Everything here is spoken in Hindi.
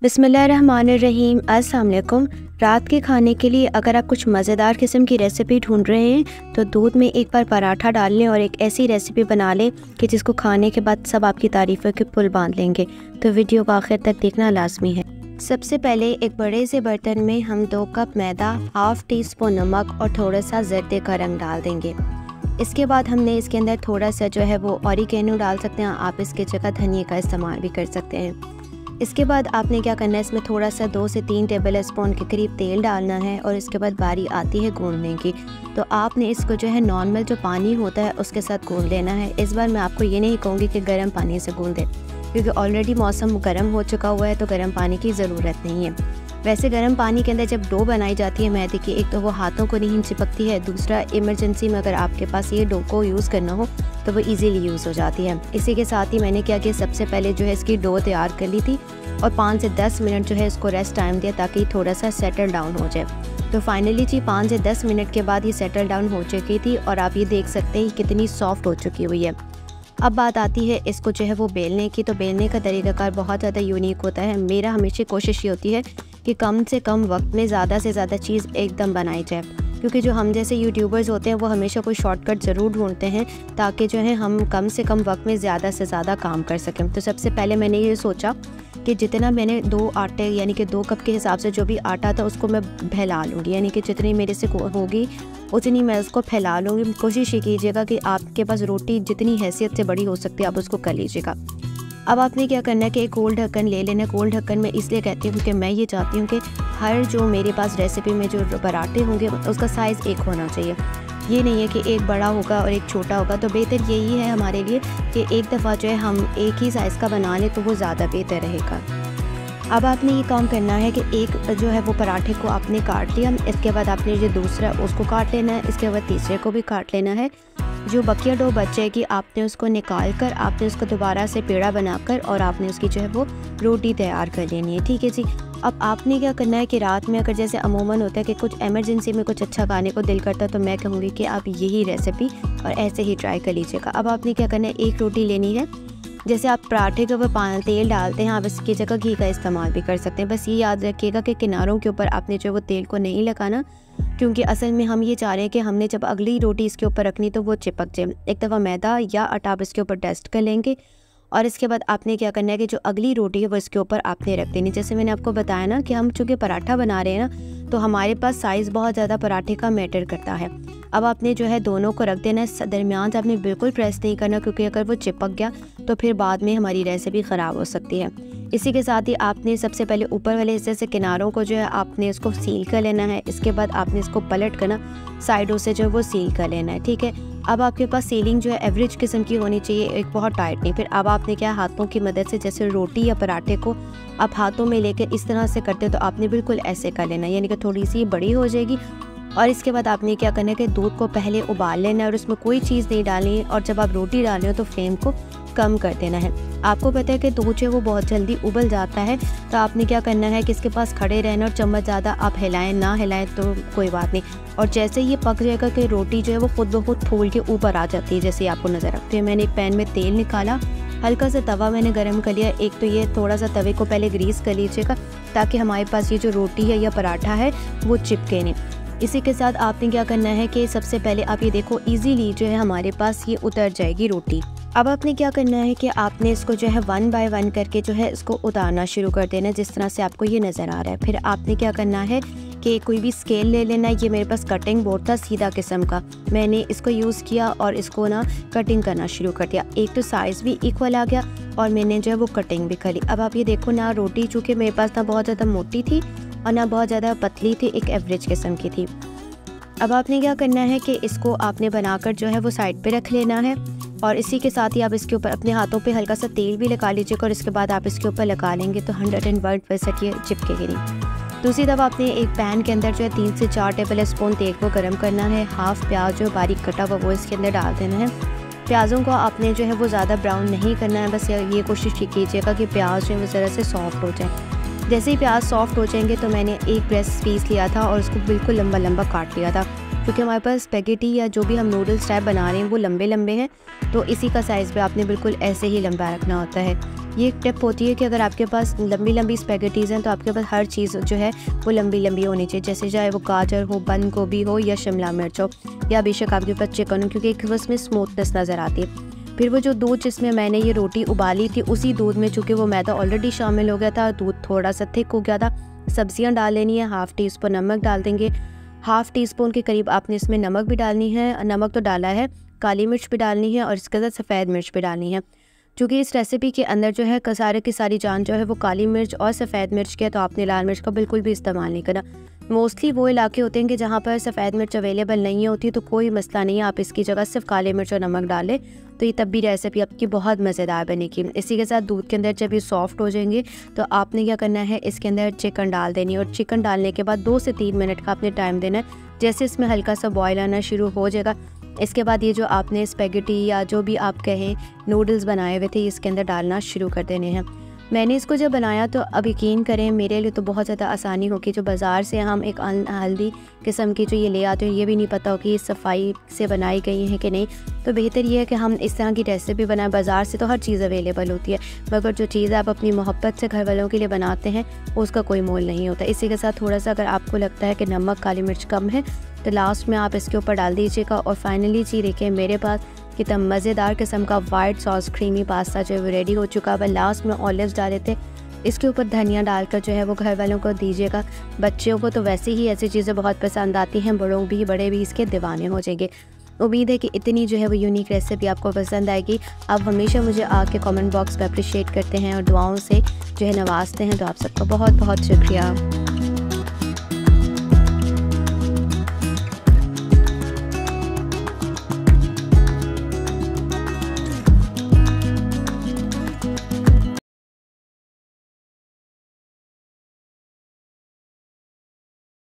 बिस्मिल्लाहिर्रहमानिर्रहीम। अस्सलाम वालेकुम। रात के खाने के लिए अगर आप कुछ मज़ेदार किस्म की रेसिपी ढूंढ रहे हैं तो दूध में एक बार पराठा डाल लें और एक ऐसी रेसिपी बना लें कि जिसको खाने के बाद सब आपकी तारीफ़ों के पुल बांध लेंगे। तो वीडियो को आखिर तक देखना लाजमी है। सबसे पहले एक बड़े से बर्तन में हम 2 कप मैदा, हाफ़ टी स्पून नमक और थोड़ा सा जर्दे का रंग डाल देंगे। इसके बाद हमने इसके अंदर थोड़ा सा जो है वो ऑरिगेनो डाल सकते हैं। आप इसके जगह धनिए का इस्तेमाल भी कर सकते हैं। इसके बाद आपने क्या करना है, इसमें थोड़ा सा 2 से 3 टेबल स्पून के करीब तेल डालना है और इसके बाद बारी आती है गूंदने की। तो आपने इसको जो है नॉर्मल जो पानी होता है उसके साथ गूंद लेना है। इस बार मैं आपको ये नहीं कहूँगी कि गर्म पानी से गूंदें, क्योंकि ऑलरेडी मौसम गर्म हो चुका हुआ है तो गर्म पानी की ज़रूरत नहीं है। वैसे गर्म पानी के अंदर जब डो बनाई जाती है मैदे की, एक तो वो हाथों को नहीं चिपकती है, दूसरा इमरजेंसी में अगर आपके पास ये डो को यूज़ करना हो तो वो इजीली यूज़ हो जाती है। इसी के साथ ही मैंने क्या किया, सबसे पहले जो है इसकी डो तैयार कर ली थी और 5 से 10 मिनट जो है इसको रेस्ट टाइम दिया ताकि थोड़ा सा सेटल डाउन हो जाए। तो फाइनली जी 5 से 10 मिनट के बाद ये सेटल डाउन हो चुकी थी और आप ये देख सकते हैं कितनी सॉफ्ट हो चुकी हुई है। अब बात आती है इसको जो है वो बेलने की। तो बेलने का तरीक़ाकार बहुत ज़्यादा यूनिक होता है। मेरा हमेशा कोशिश ये होती है कि कम से कम वक्त में ज़्यादा से ज़्यादा चीज़ एकदम बनाई जाए, क्योंकि जो हम जैसे यूट्यूबर्स होते हैं वो हमेशा कोई शॉर्टकट ज़रूर ढूंढते हैं ताकि जो है हम कम से कम वक्त में ज़्यादा से ज़्यादा काम कर सकें। तो सबसे पहले मैंने ये सोचा कि जितना मैंने 2 आटे यानी कि 2 कप के हिसाब से जो भी आटा था उसको मैं फैला लूँगी, यानी कि जितनी मेरे से होगी उतनी मैं उसको फैला लूँगी। कोशिश ये कीजिएगा कि आपके पास रोटी जितनी हैसियत से बड़ी हो सकती है आप उसको कर लीजिएगा। अब आपने क्या करना है कि एक गोल ढक्कन ले लेना। गोल ढक्कन मैं इसलिए कहती हूँ कि मैं ये चाहती हूँ कि हर जो मेरे पास रेसिपी में जो पराठे होंगे उसका साइज़ एक होना चाहिए। ये नहीं है कि एक बड़ा होगा और एक छोटा होगा। तो बेहतर यही है हमारे लिए कि एक दफ़ा जो है हम एक ही साइज़ का बना लें तो वो ज़्यादा बेहतर रहेगा। अब आपने ये काम करना है कि एक जो है वो पराठे को आपने काट लिया, इसके बाद आपने जो दूसरा उसको काट लेना है, इसके बाद तीसरे को भी काट लेना है। जो बकिया डो बचेगी आपने उसको निकाल कर आपने उसको दोबारा से पेड़ा बनाकर और आपने उसकी जो है वो रोटी तैयार कर लेनी है। ठीक है जी। अब आपने क्या करना है कि रात में अगर जैसे अमूमन होता है कि कुछ इमरजेंसी में कुछ अच्छा खाने को दिल करता है तो मैं कहूँगी कि आप यही रेसिपी और ऐसे ही ट्राई कर लीजिएगा। अब आपने क्या करना है, एक रोटी लेनी है। जैसे आप पराठे के ऊपर तेल डालते हैं आप इसकी जगह घी का इस्तेमाल भी कर सकते हैं। बस ये याद रखिएगा कि किनारों के ऊपर आपने जो वो तेल को नहीं लगाना, क्योंकि असल में हम ये चाह रहे हैं कि हमने जब अगली रोटी इसके ऊपर रखनी तो वो चिपक जाए। एक दफ़ा मैदा या आटा आप इसके ऊपर डस्ट कर लेंगे और इसके बाद आपने क्या करना है कि जो अगली रोटी है वो इसके ऊपर आपने रख देनी। जैसे मैंने आपको बताया ना कि हम चूँकि पराठा बना रहे हैं ना तो हमारे पास साइज़ बहुत ज़्यादा पराठे का मैटर करता है। अब आपने जो है दोनों को रख देना है। दरमियान से आपने बिल्कुल प्रेस नहीं करना, क्योंकि अगर वो चिपक गया तो फिर बाद में हमारी रेसिपी ख़राब हो सकती है। इसी के साथ ही आपने सबसे पहले ऊपर वाले हिस्से से किनारों को जो है आपने उसको सील कर लेना है। इसके बाद आपने इसको पलट कर ना साइडों से जो है वो सील कर लेना है। ठीक है। अब आपके पास सीलिंग जो है एवरेज किस्म की होनी चाहिए, एक बहुत टाइट नहीं। फिर अब आपने क्या, हाथों की मदद से जैसे रोटी या पराठे को आप हाथों में लेकर इस तरह से करते तो आपने बिल्कुल ऐसे कर लेना, यानी कि थोड़ी सी बड़ी हो जाएगी। और इसके बाद आपने क्या करना है कि दूध को पहले उबाल लेना है और उसमें कोई चीज़ नहीं डालनी है। और जब आप रोटी डाल रहे हो तो फ्लेम को कम कर देना है। आपको पता है कि दूध जो है वो बहुत जल्दी उबल जाता है, तो आपने क्या करना है कि इसके पास खड़े रहना और चम्मच ज़्यादा आप हिलाएं ना हिलाएं तो कोई बात नहीं। और जैसे ये पक जाएगा कि रोटी जो है वो खुद ब खुद फूल के ऊपर आ जाती है, जैसे आपको नज़र रखते हैं। मैंने एक पैन में तेल निकाला, हल्का सा तवा मैंने गर्म कर लिया। एक तो ये थोड़ा सा तवे को पहले ग्रीस कर लीजिएगा ताकि हमारे पास ये जो रोटी है या पराठा है वो चिपके नहीं। इसी के साथ आपने क्या करना है कि सबसे पहले आप ये देखो इजीली जो है हमारे पास ये उतर जाएगी रोटी। अब आपने क्या करना है कि आपने इसको जो है 1 बाय 1 करके जो है इसको उतारना शुरू कर देना, जिस तरह से आपको ये नज़र आ रहा है। फिर आपने क्या करना है कि कोई भी स्केल ले लेना। ये मेरे पास कटिंग बोर्ड था सीधा किस्म का, मैंने इसको यूज़ किया और इसको ना कटिंग करना शुरू कर दिया। एक तो साइज़ भी इक्वल आ गया और मैंने जो है वो कटिंग भी करी। अब आप ये देखो ना, रोटी चूँकि मेरे पास ना बहुत ज़्यादा मोटी थी और ना बहुत ज़्यादा पतली थी, एक एवरेज किस्म की थी। अब आपने क्या करना है कि इसको आपने बनाकर जो है वो साइड पे रख लेना है और इसी के साथ ही आप इसके ऊपर अपने हाथों पे हल्का सा तेल भी लगा लीजिएगा और इसके बाद आप इसके ऊपर लगा लेंगे तो 101% ये चिपकेगी नहीं। दूसरी तरफ आपने एक पैन के अंदर जो है 3 से 4 टेबल स्पून तेल को गर्म करना है। हाफ़ प्याज जो बारीक कटा हुआ वो इसके अंदर डाल देना है। प्याज़ों को आपने जो है वो ज़्यादा ब्राउन नहीं करना है, बस ये कोशिश कीजिएगा कि प्याज जो है वो ज़रा से सॉफ्ट हो जाए। जैसे ही प्याज सॉफ्ट हो जाएंगे तो मैंने एक ब्रेस्ट पीस लिया था और उसको बिल्कुल लंबा लंबा काट लिया था। क्योंकि हमारे पास स्पेगेटी या जो भी हम नूडल्स टाइप बना रहे हैं वो लंबे लंबे हैं, तो इसी का साइज़ भी आपने बिल्कुल ऐसे ही लंबा रखना होता है। ये एक टिप होती है कि अगर आपके पास लंबी लंबी स्पेगेटीज़ हैं तो आपके पास हर चीज़ जो है वो लंबी लंबी होनी चाहिए, जैसे चाहे वो गाजर हो, बंद गोभी हो या शिमला मिर्च हो, या बेशक आपके पास चिकन हो, क्योंकि एक उसमें स्मूथनेस नज़र आती है। फिर वो जो दूध जिसमें मैंने ये रोटी उबाली थी, उसी दूध में चूँकि वो मैदा ऑलरेडी शामिल हो गया था, दूध थोड़ा सा थिक हो गया था। सब्जियां डाल लेनी है, हाफ़ टी स्पून नमक डाल देंगे, हाफ़ टी स्पून के करीब आपने इसमें नमक भी डालनी है, नमक तो डाला है, काली मिर्च भी डालनी है और इसके साथ सफ़ेद मिर्च भी डालनी है। क्योंकि इस रेसिपी के अंदर जो है सारे की सारी जान जो है वो काली मिर्च और सफ़ेद मिर्च की है, तो आपने लाल मिर्च का बिल्कुल भी इस्तेमाल नहीं करना। मोस्टली वो इलाके होते हैं कि जहाँ पर सफ़ेद मिर्च अवेलेबल नहीं होती, तो कोई मसला नहीं है, आप इसकी जगह सिर्फ काले मिर्च और नमक डालें, तो ये तब भी रेसिपी आपकी बहुत मज़ेदार बनेगी। इसी के साथ दूध के अंदर जब ये सॉफ्ट हो जाएंगे तो आपने क्या करना है, इसके अंदर चिकन डाल देनी है और चिकन डालने के बाद 2 से 3 मिनट का आपने टाइम देना है। जैसे इसमें हल्का सा बॉयल आना शुरू हो जाएगा, इसके बाद ये जो आपने स्पेगेटी या जो भी आप कहें नूडल्स बनाए हुए थे इसके अंदर डालना शुरू कर देने हैं। मैंने इसको जब बनाया तो अब यकीन करें मेरे लिए तो बहुत ज़्यादा आसानी होगी। जो बाज़ार से हम एक अनहेल्दी किस्म की जो ये ले आते हैं, ये भी नहीं पता हो कि ये सफाई से बनाई गई हैं कि नहीं, तो बेहतर ये है कि हम इस तरह की रेसिपी बनाएं। बाज़ार से तो हर चीज़ अवेलेबल होती है, मगर जो चीज़ आप अपनी मोहब्बत से घर वालों के लिए बनाते हैं उसका कोई मोल नहीं होता। इसी के साथ थोड़ा सा अगर आपको लगता है कि नमक काली मिर्च कम है तो लास्ट में आप इसके ऊपर डाल दीजिएगा। और फाइनली जी देखिए मेरे पास कितना मज़ेदार किस्म का वाइट सॉस क्रीमी पास्ता जो है वो रेडी हो चुका है। लास्ट में ऑलिव्स डाले थे, इसके ऊपर धनिया डालकर जो है वो घर वालों को दीजिएगा। बच्चों को तो वैसे ही ऐसी चीज़ें बहुत पसंद आती हैं, बड़े भी इसके दीवाने हो जाएंगे। उम्मीद है कि इतनी जो है वो यूनिक रेसिपी आपको पसंद आएगी। आप हमेशा मुझे आके कमेंट बॉक्स में अप्रिशिएट करते हैं और दुआओं से जो है नवाजते हैं, तो आप सबका बहुत बहुत शुक्रिया।